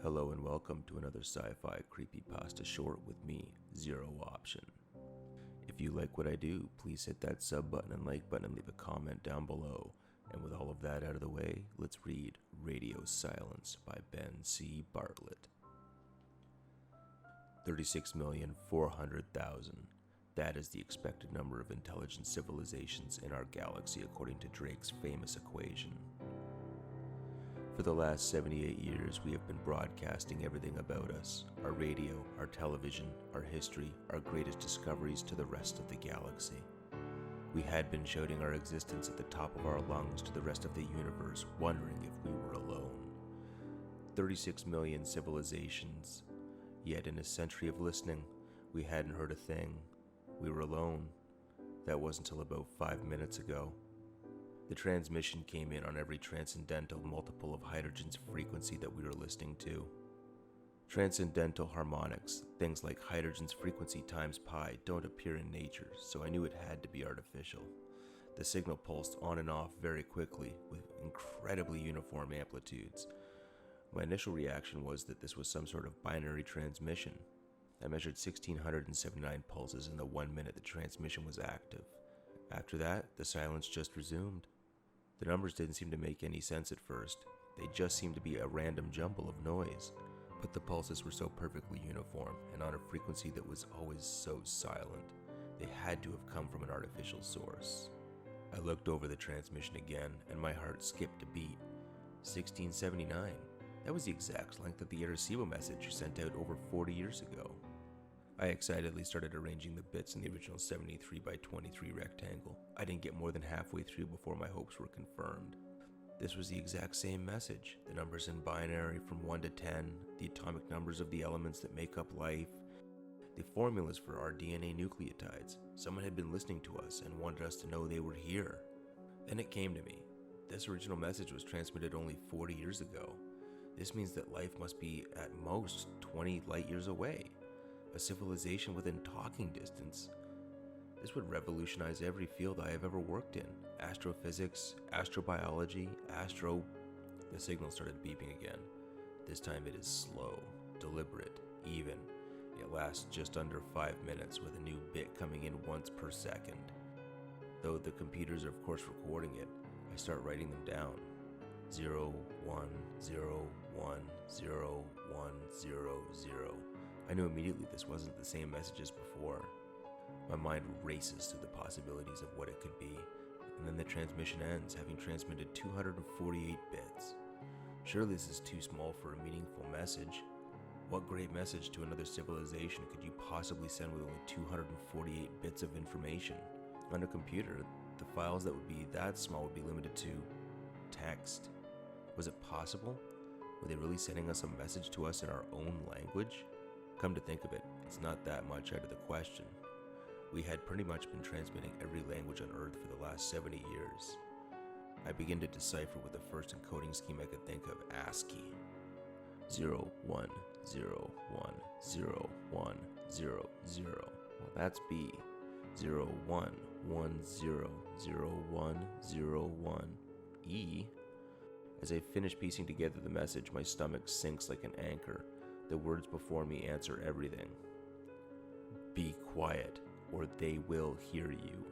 Hello and welcome to another sci-fi creepypasta short with me, Zero Option. If you like what I do, please hit that sub button and like button and leave a comment down below. And with all of that out of the way, let's read Radio Silence by Ben C. Bartlett. 36,400,000. That is the expected number of intelligent civilizations in our galaxy according to Drake's famous equation. For the last 78 years, we have been broadcasting everything about us, our radio, our television, our history, our greatest discoveries to the rest of the galaxy. We had been shouting our existence at the top of our lungs to the rest of the universe, wondering if we were alone. 36 million civilizations, yet in a century of listening, we hadn't heard a thing. We were alone. That wasn't until about 5 minutes ago. The transmission came in on every transcendental multiple of hydrogen's frequency that we were listening to. Transcendental harmonics, things like hydrogen's frequency times pi, don't appear in nature, so I knew it had to be artificial. The signal pulsed on and off very quickly, with incredibly uniform amplitudes. My initial reaction was that this was some sort of binary transmission. I measured 1,679 pulses in the 1 minute the transmission was active. After that, the silence just resumed. The numbers didn't seem to make any sense at first. They just seemed to be a random jumble of noise. But the pulses were so perfectly uniform and on a frequency that was always so silent. They had to have come from an artificial source. I looked over the transmission again and my heart skipped a beat. 1679. That was the exact length of the Arecibo message sent out over 40 years ago. I excitedly started arranging the bits in the original 73 by 23 rectangle. I didn't get more than halfway through before my hopes were confirmed. This was the exact same message, the numbers in binary from 1 to 10, the atomic numbers of the elements that make up life, the formulas for our DNA nucleotides. Someone had been listening to us and wanted us to know they were here. Then it came to me. This original message was transmitted only 40 years ago. This means that life must be at most 20 light years away. A civilization within talking distance. This would revolutionize every field I have ever worked in. Astrophysics, astrobiology, The signal started beeping again. This time it is slow, deliberate, even. It lasts just under 5 minutes with a new bit coming in once per second. Though the computers are of course recording it, I start writing them down. 0, 1, 0, 1, 0, 1, 0, 0. I knew immediately this wasn't the same message as before. My mind races through the possibilities of what it could be, and then the transmission ends, having transmitted 248 bits. Surely this is too small for a meaningful message. What great message to another civilization could you possibly send with only 248 bits of information? On a computer, the files that would be that small would be limited to text. Was it possible? Were they really sending us a message to us in our own language? Come to think of it, it's not that much out of the question. We had pretty much been transmitting every language on Earth for the last 70 years. I began to decipher with the first encoding scheme I could think of, ASCII. 0, 1, 0, 1, 0, 1, 0, 0. Well, that's B. 0, 1, 1, 0, 0, 1, 0, 1. E. As I finish piecing together the message, my stomach sinks like an anchor. The words before me answer everything. Be quiet, or they will hear you.